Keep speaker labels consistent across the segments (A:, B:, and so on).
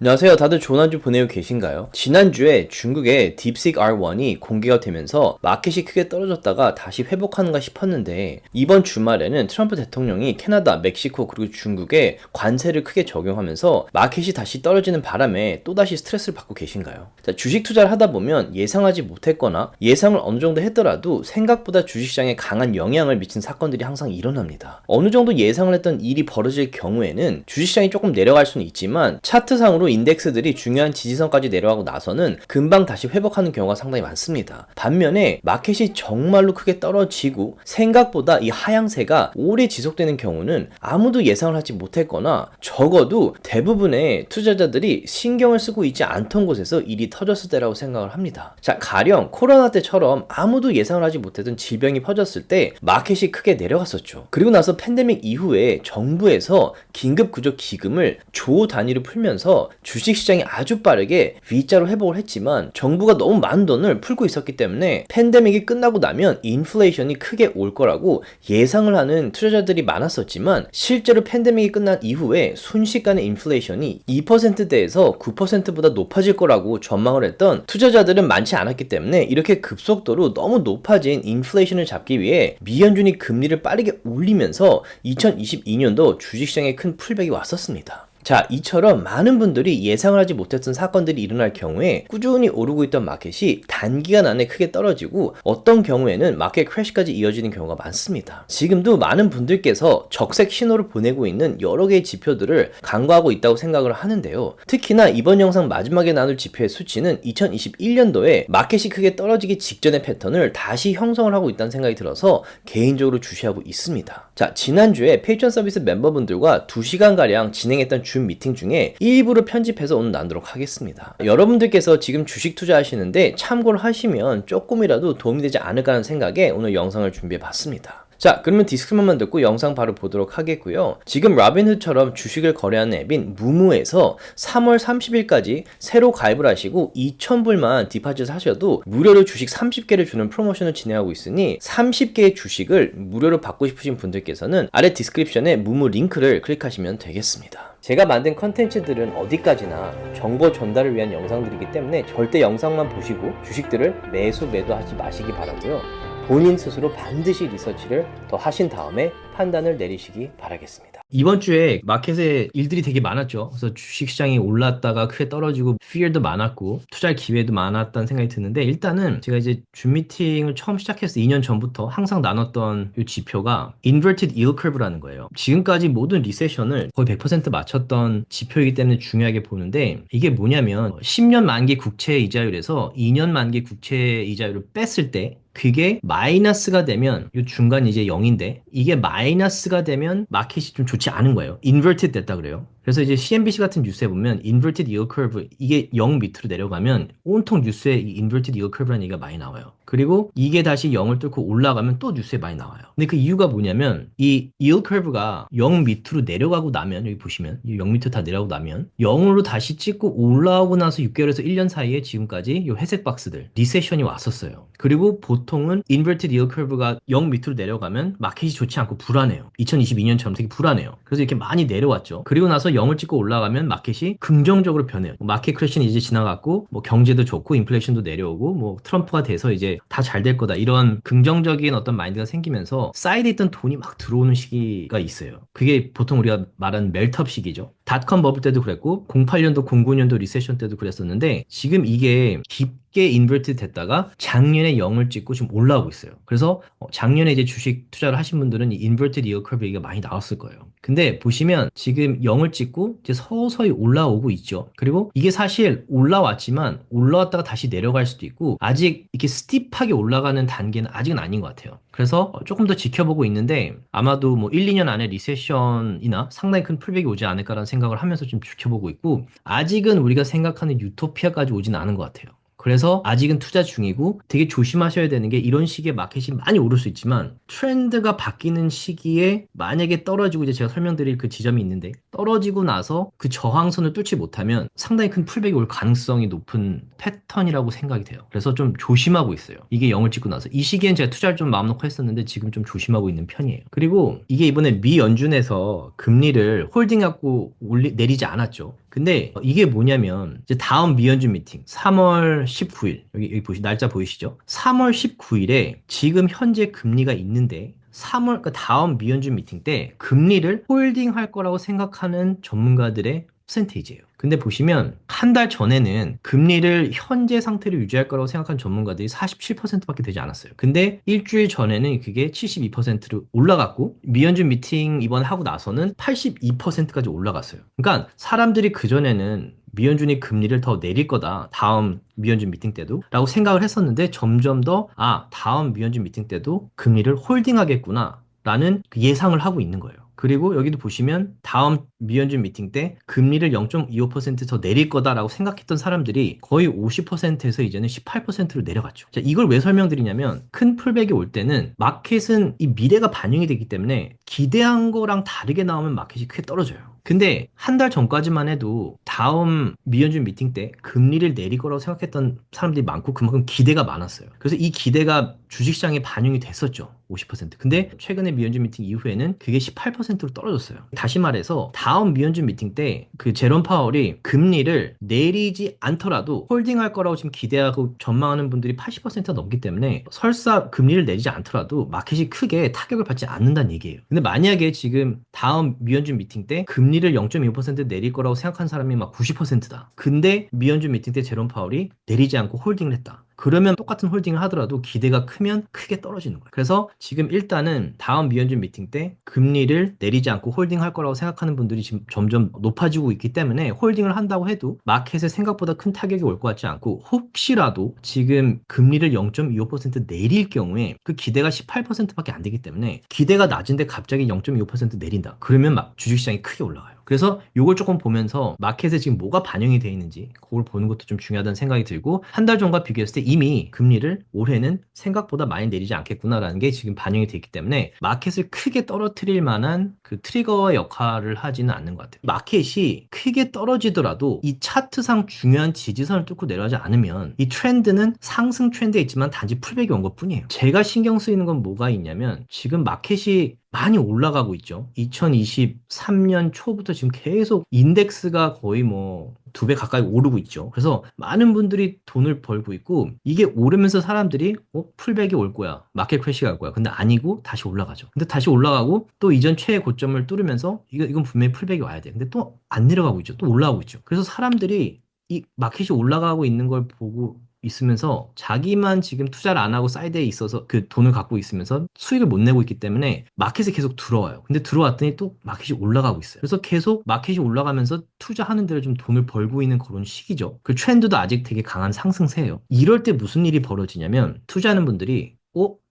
A: 안녕하세요. 다들 좋은 한 주 보내고 계신가요? 지난주에 중국의 딥식 R1이 공개가 되면서 마켓이 크게 떨어졌다가 다시 회복하는가 싶었는데 이번 주말에는 트럼프 대통령이 캐나다, 멕시코 그리고 중국에 관세를 크게 적용하면서 마켓이 다시 떨어지는 바람에 또다시 스트레스를 받고 계신가요? 자, 주식 투자를 하다 보면 예상하지 못했거나 예상을 어느 정도 했더라도 생각보다 주식시장에 강한 영향을 미친 사건들이 항상 일어납니다. 어느 정도 예상을 했던 일이 벌어질 경우에는 주식시장이 조금 내려갈 수는 있지만 차트상으로 인덱스들이 중요한 지지선까지 내려가고 나서는 금방 다시 회복하는 경우가 상당히 많습니다. 반면에 마켓이 정말로 크게 떨어지고 생각보다 이 하향세가 오래 지속되는 경우는 아무도 예상을 하지 못했거나 적어도 대부분의 투자자들이 신경을 쓰고 있지 않던 곳에서 일이 터졌을 때라고 생각을 합니다. 자, 가령 코로나 때처럼 아무도 예상을 하지 못했던 질병이 퍼졌을 때 마켓이 크게 내려갔었죠. 그리고 나서 팬데믹 이후에 정부에서 긴급구조기금을 조 단위로 풀면서 주식시장이 아주 빠르게 V자로 회복을 했지만 정부가 너무 많은 돈을 풀고 있었기 때문에 팬데믹이 끝나고 나면 인플레이션이 크게 올 거라고 예상을 하는 투자자들이 많았었지만 실제로 팬데믹이 끝난 이후에 순식간에 인플레이션이 2%대에서 9%보다 높아질 거라고 전망을 했던 투자자들은 많지 않았기 때문에 이렇게 급속도로 너무 높아진 인플레이션을 잡기 위해 미연준이 금리를 빠르게 올리면서 2022년도 주식시장에 큰 풀백이 왔었습니다. 자, 이처럼 많은 분들이 예상을 하지 못했던 사건들이 일어날 경우에 꾸준히 오르고 있던 마켓이 단기간 안에 크게 떨어지고 어떤 경우에는 마켓 크래시까지 이어지는 경우가 많습니다. 지금도 많은 분들께서 적색 신호를 보내고 있는 여러 개의 지표들을 간과하고 있다고 생각을 하는데요. 특히나 이번 영상 마지막에 나눌 지표의 수치는 2021년도에 마켓이 크게 떨어지기 직전의 패턴을 다시 형성을 하고 있다는 생각이 들어서 개인적으로 주시하고 있습니다. 자, 지난주에 페이트런 서비스 멤버분들과 2시간가량 진행했던 줌 미팅 중에 일부를 편집해서 오늘 나누도록 하겠습니다. 여러분들께서 지금 주식 투자하시는데 참고를 하시면 조금이라도 도움이 되지 않을까 하는 생각에 오늘 영상을 준비해 봤습니다. 자, 그러면 디스크만 듣고 영상 바로 보도록 하겠고요. 지금 라빈훗처럼 주식을 거래하는 앱인 무무에서 3월 30일까지 새로 가입을 하시고 2,000불만 디파짓 하셔도 무료로 주식 30개를 주는 프로모션을 진행하고 있으니 30개의 주식을 무료로 받고 싶으신 분들께서는 아래 디스크립션에 무무 링크를 클릭하시면 되겠습니다. 제가 만든 컨텐츠들은 어디까지나 정보 전달을 위한 영상들이기 때문에 절대 영상만 보시고 주식들을 매도하지 마시기 바라고요. 본인 스스로 반드시 리서치를 더 하신 다음에 판단을 내리시기 바라겠습니다. 이번 주에 마켓에 일들이 되게 많았죠. 그래서 주식시장이 올랐다가 크게 떨어지고 fear도 많았고 투자할 기회도 많았다는 생각이 드는데 일단은 제가 이제 줌 미팅을 처음 시작해서 2년 전부터 항상 나눴던 이 지표가 inverted yield curve라는 거예요. 지금까지 모든 리세션을 거의 100% 맞췄던 지표이기 때문에 중요하게 보는데 이게 뭐냐면 10년 만기 국채 이자율에서 2년 만기 국채 이자율을 뺐을 때 그게 마이너스가 되면 이 중간이 이제 0인데 이게 마이너스가 되면 마켓이 좀 좋지 않은 거예요. 인버티드 됐다 그래요. 그래서 이제 CNBC 같은 뉴스에 보면 inverted yield curve 이게 0 밑으로 내려가면 온통 뉴스에 이 inverted yield curve라는 얘기가 많이 나와요. 그리고 이게 다시 0을 뚫고 올라가면 또 뉴스에 많이 나와요. 근데 그 이유가 뭐냐면 이 yield curve가 0 밑으로 내려가고 나면 여기 보시면 0 밑으로 다 내려가고 나면 0으로 다시 찍고 올라오고 나서 6개월에서 1년 사이에 지금까지 이 회색 박스들 리세션이 왔었어요. 그리고 보통은 inverted yield curve가 0 밑으로 내려가면 마켓이 좋지 않고 불안해요. 2022년처럼 되게 불안해요. 그래서 이렇게 많이 내려왔죠. 그리고 나서 0을 찍고 올라가면 마켓이 긍정적으로 변해요. 마켓 크래시는 이제 지나갔고 뭐 경제도 좋고 인플레이션도 내려오고 뭐 트럼프가 돼서 이제 다 잘 될 거다 이런 긍정적인 어떤 마인드가 생기면서 사이드에 있던 돈이 막 들어오는 시기가 있어요. 그게 보통 우리가 말하는 멜트업 시기죠. 닷컴 버블 때도 그랬고 08년도 09년도 리세션 때도 그랬었는데 지금 이게 깊게 인버트 됐다가 작년에 0을 찍고 지금 올라오고 있어요. 그래서 작년에 이제 주식 투자를 하신 분들은 이 인버티드 이어 커브 얘기가 많이 나왔을 거예요. 근데 보시면 지금 0을 찍고 이제 서서히 올라오고 있죠. 그리고 이게 사실 올라왔지만 올라왔다가 다시 내려갈 수도 있고 아직 이렇게 스티프하게 올라가는 단계는 아직은 아닌 것 같아요. 그래서 조금 더 지켜보고 있는데 아마도 뭐 1, 2년 안에 리세션이나 상당히 큰 풀백이 오지 않을까라는 생각을 하면서 좀 지켜보고 있고 아직은 우리가 생각하는 유토피아까지 오지는 않은 것 같아요. 그래서 아직은 투자 중이고 되게 조심하셔야 되는 게 이런 시기에 마켓이 많이 오를 수 있지만 트렌드가 바뀌는 시기에 만약에 떨어지고 이제 제가 설명드릴 그 지점이 있는데 떨어지고 나서 그 저항선을 뚫지 못하면 상당히 큰 풀백이 올 가능성이 높은 패턴이라고 생각이 돼요. 그래서 좀 조심하고 있어요. 이게 0을 찍고 나서. 이 시기엔 제가 투자를 좀 마음 놓고 했었는데 지금 좀 조심하고 있는 편이에요. 그리고 이게 이번에 미 연준에서 금리를 홀딩하고 내리지 않았죠. 근데 이게 뭐냐면 이제 다음 미연준 미팅 3월 19일 여기 날짜 보이시죠? 3월 19일에 지금 현재 금리가 있는데 3월 그 다음 미연준 미팅 때 금리를 홀딩할 거라고 생각하는 전문가들의 퍼센테이지예요. 근데 보시면 한 달 전에는 금리를 현재 상태로 유지할 거라고 생각한 전문가들이 47%밖에 되지 않았어요. 근데 일주일 전에는 그게 72%로 올라갔고 미연준 미팅 이번에 하고 나서는 82%까지 올라갔어요. 그러니까 사람들이 그전에는 미연준이 금리를 더 내릴 거다. 다음 미연준 미팅 때도 라고 생각을 했었는데 점점 더 다음 미연준 미팅 때도 금리를 홀딩하겠구나 라는 그 예상을 하고 있는 거예요. 그리고 여기도 보시면 다음 미연준 미팅 때 금리를 0.25%더 내릴 거다라고 생각했던 사람들이 거의 50%에서 이제는 18%로 내려갔죠. 자, 이걸 왜 설명드리냐면 큰 풀백이 올 때는 마켓은 이 미래가 반영이 되기 때문에 기대한 거랑 다르게 나오면 마켓이 크게 떨어져요. 근데 한 달 전까지만 해도 다음 미연준 미팅 때 금리를 내릴 거라고 생각했던 사람들이 많고 그만큼 기대가 많았어요. 그래서 이 기대가 주식시장에 반영이 됐었죠. 50%. 근데 최근에 미연준 미팅 이후에는 그게 18%로 떨어졌어요. 다시 말해서 다음 미연준 미팅 때 그 제롬 파월이 금리를 내리지 않더라도 홀딩할 거라고 지금 기대하고 전망하는 분들이 80%가 넘기 때문에 설사 금리를 내리지 않더라도 마켓이 크게 타격을 받지 않는다는 얘기예요. 근데 만약에 지금 다음 미연준 미팅 때 금리를 0.25% 내릴 거라고 생각한 사람이 막 90%다. 근데 미연준 미팅 때 제롬 파월이 내리지 않고 홀딩을 했다. 그러면 똑같은 홀딩을 하더라도 기대가 크면 크게 떨어지는 거예요. 그래서 지금 일단은 다음 미연준 미팅 때 금리를 내리지 않고 홀딩할 거라고 생각하는 분들이 지금 점점 높아지고 있기 때문에 홀딩을 한다고 해도 마켓에 생각보다 큰 타격이 올 것 같지 않고 혹시라도 지금 금리를 0.25% 내릴 경우에 그 기대가 18%밖에 안 되기 때문에 기대가 낮은데 갑자기 0.25% 내린다. 그러면 막 주식시장이 크게 올라가요. 그래서 이걸 조금 보면서 마켓에 지금 뭐가 반영이 되어 있는지 그걸 보는 것도 좀 중요하다는 생각이 들고 한 달 전과 비교했을 때 이미 금리를 올해는 생각보다 많이 내리지 않겠구나라는 게 지금 반영이 되어 있기 때문에 마켓을 크게 떨어뜨릴 만한 그 트리거 역할을 하지는 않는 것 같아요. 마켓이 크게 떨어지더라도 이 차트상 중요한 지지선을 뚫고 내려가지 않으면 이 트렌드는 상승 트렌드에 있지만 단지 풀백이 온 것뿐이에요. 제가 신경 쓰이는 건 뭐가 있냐면 지금 마켓이 많이 올라가고 있죠. 2023년 초부터 지금 계속 인덱스가 거의 뭐 2배 가까이 오르고 있죠. 그래서 많은 분들이 돈을 벌고 있고 이게 오르면서 사람들이 풀백이 올 거야. 마켓 크래시가 올 거야. 근데 아니고 다시 올라가죠. 근데 다시 올라가고 또 이전 최애 고점을 뚫으면서 이건 분명히 풀백이 와야 돼. 근데 또 안 내려가고 있죠. 또 올라가고 있죠. 그래서 사람들이 이 마켓이 올라가고 있는 걸 보고 있으면서 자기만 지금 투자를 안 하고 사이드에 있어서 그 돈을 갖고 있으면서 수익을 못 내고 있기 때문에 마켓에 계속 들어와요. 근데 들어왔더니 또 마켓이 올라가고 있어요. 그래서 계속 마켓이 올라가면서 투자하는 데를 좀 돈을 벌고 있는 그런 시기죠. 그 트렌드도 아직 되게 강한 상승세예요. 이럴 때 무슨 일이 벌어지냐면 투자하는 분들이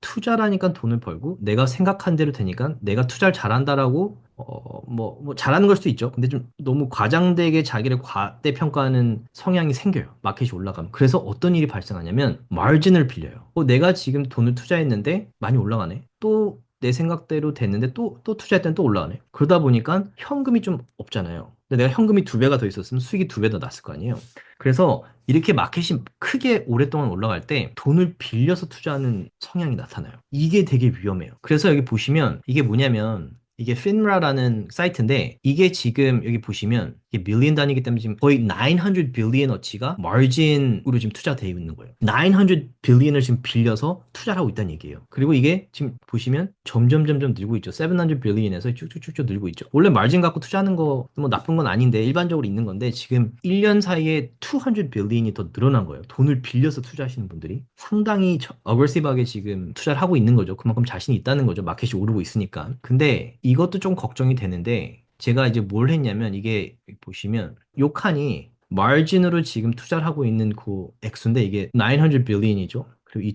A: 투자라니까 돈을 벌고 내가 생각한 대로 되니까 내가 투자를 잘한다라고 잘하는 걸 수도 있죠. 근데 좀 너무 과장되게 자기를 과대평가하는 성향이 생겨요. 마켓이 올라가면. 그래서 어떤 일이 발생하냐면 마진을 빌려요. 내가 지금 돈을 투자했는데 많이 올라가네. 또 내 생각대로 됐는데 또 투자했더니 또 올라가네. 그러다 보니까 현금이 좀 없잖아요. 근데 내가 현금이 2배가 더 있었으면 수익이 2배 더 났을 거 아니에요. 그래서 이렇게 마켓이 크게 오랫동안 올라갈 때 돈을 빌려서 투자하는 성향이 나타나요. 이게 되게 위험해요. 그래서 여기 보시면 이게 뭐냐면 이게 finra라는 사이트인데 이게 지금 여기 보시면 이게 밀리언 단위이기 때문에 지금 거의 900 빌리언어치가 마진으로 지금 투자되어 있는 거예요. 900 빌리언을 지금 빌려서 투자를 하고 있다는 얘기예요. 그리고 이게 지금 보시면 점점 늘고 있죠. 700 빌리언에서 쭉쭉쭉쭉 늘고 있죠. 원래 마진 갖고 투자하는 거 뭐 나쁜 건 아닌데 일반적으로 있는 건데 지금 1년 사이에 200 빌리언이 더 늘어난 거예요. 돈을 빌려서 투자하시는 분들이 상당히 어그레시브하게 지금 투자를 하고 있는 거죠. 그만큼 자신이 있다는 거죠. 마켓이 오르고 있으니까. 근데 이것도 좀 걱정이 되는데 제가 이제 뭘 했냐면 이게 보시면 요 칸이 마진으로 지금 투자를 하고 있는 그 액수인데 이게 900 빌리언이죠. 그리고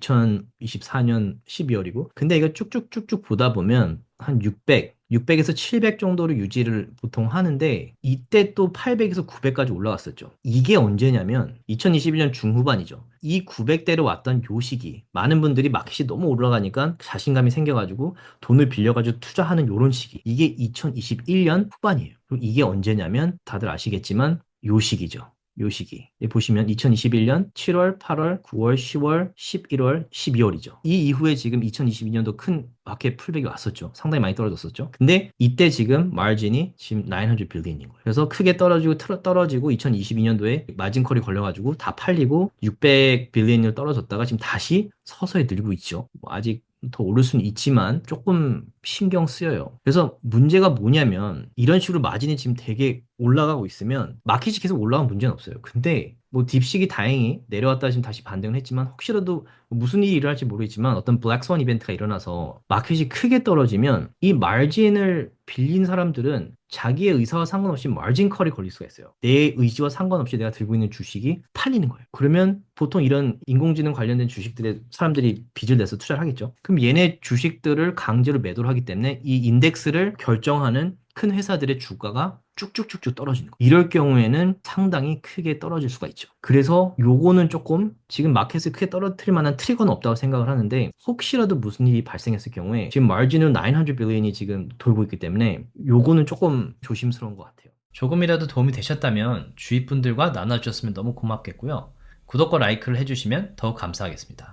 A: 2024년 12월이고 근데 이거 쭉쭉쭉쭉 보다 보면 한 600,
B: 600에서 700 정도로 유지를 보통 하는데 이때 또 800에서 900까지 올라갔었죠. 이게 언제냐면 2021년 중후반이죠. 이 900대로 왔던 요 시기 많은 분들이 마켓이 너무 올라가니까 자신감이 생겨가지고 돈을 빌려가지고 투자하는 요런 시기 이게 2021년 후반이에요. 그럼 이게 언제냐면 다들 아시겠지만 요 시기죠. 요 시기. 보시면 2021년 7월, 8월, 9월, 10월, 11월, 12월이죠. 이 이후에 지금 2022년도 큰 마켓 풀백이 왔었죠. 상당히 많이 떨어졌었죠. 근데 이때 지금 마진이 지금 900 빌리언인 거예요. 그래서 크게 떨어지고 2022년도에 마진 컬이 걸려가지고 다 팔리고 600 빌리언으로 떨어졌다가 지금 다시 서서히 늘고 있죠. 뭐 아직 더 오를 수는 있지만 조금 신경 쓰여요. 그래서 문제가 뭐냐면 이런 식으로 마진이 지금 되게 올라가고 있으면 마켓이 계속 올라가면 문제는 없어요. 근데 뭐 딥식이 다행히 내려왔다 지금 다시 반등을 했지만 혹시라도 무슨 일이 일어날지 모르겠지만 어떤 블랙스완 이벤트가 일어나서 마켓이 크게 떨어지면 이 마진을 빌린 사람들은 자기의 의사와 상관없이 마진 컬이 걸릴 수가 있어요. 내 의지와 상관없이 내가 들고 있는 주식이 팔리는 거예요. 그러면 보통 이런 인공지능 관련된 주식들에 사람들이 빚을 내서 투자를 하겠죠. 그럼 얘네 주식들을 강제로 매도를 하기 때문에 이 인덱스를 결정하는 큰 회사들의 주가가 쭉쭉쭉쭉 떨어지는 거예요. 이럴 경우에는 상당히 크게 떨어질 수가 있죠. 그래서 요거는 조금 지금 마켓을 크게 떨어뜨릴 만한 트리거는 없다고 생각을 하는데 혹시라도 무슨 일이 발생했을 경우에 지금 마진은 900 빌리언이 지금 돌고 있기 때문에 요거는 조금 조심스러운 것 같아요. 조금이라도 도움이 되셨다면 주위 분들과 나눠주셨으면 너무 고맙겠고요. 구독과 라이크를 해주시면 더욱 감사하겠습니다.